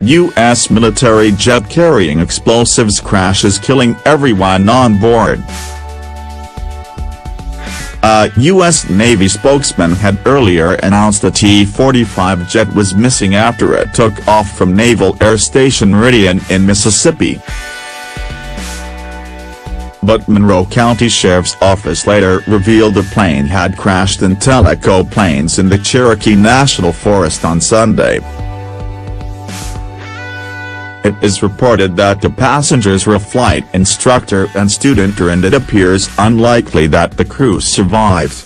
U.S. military jet carrying explosives crashes killing everyone on board. A U.S. Navy spokesman had earlier announced a T-45 jet was missing after it took off from Naval Air Station Meridian in Mississippi. But Monroe County Sheriff's Office later revealed the plane had crashed in Tellico Plains in the Cherokee National Forest on Sunday. It is reported that the passengers were a flight instructor and student, and it appears unlikely that the crew survived.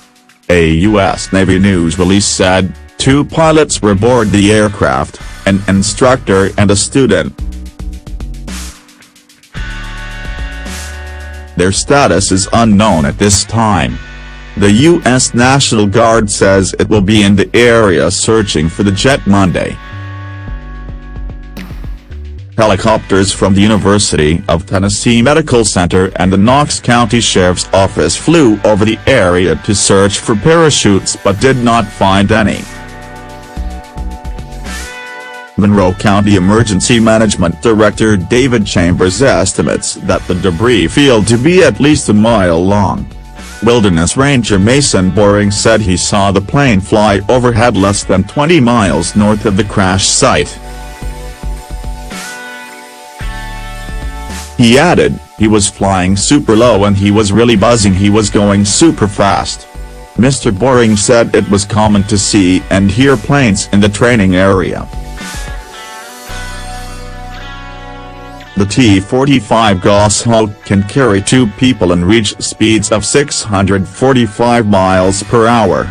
A U.S. Navy news release said, 2 pilots were aboard the aircraft, an instructor and a student. Their status is unknown at this time. The U.S. National Guard says it will be in the area searching for the jet Monday. Helicopters from the University of Tennessee Medical Center and the Knox County Sheriff's Office flew over the area to search for parachutes but did not find any. Monroe County Emergency Management Director David Chambers estimates that the debris field to be at least a mile long. Wilderness Ranger Mason Boring said he saw the plane fly overhead less than 20 miles north of the crash site. He added, "He was flying super low and he was really buzzing, he was going super fast." Mr. Boring said it was common to see and hear planes in the training area. The T-45 Goshawk can carry 2 people and reach speeds of 645 miles per hour.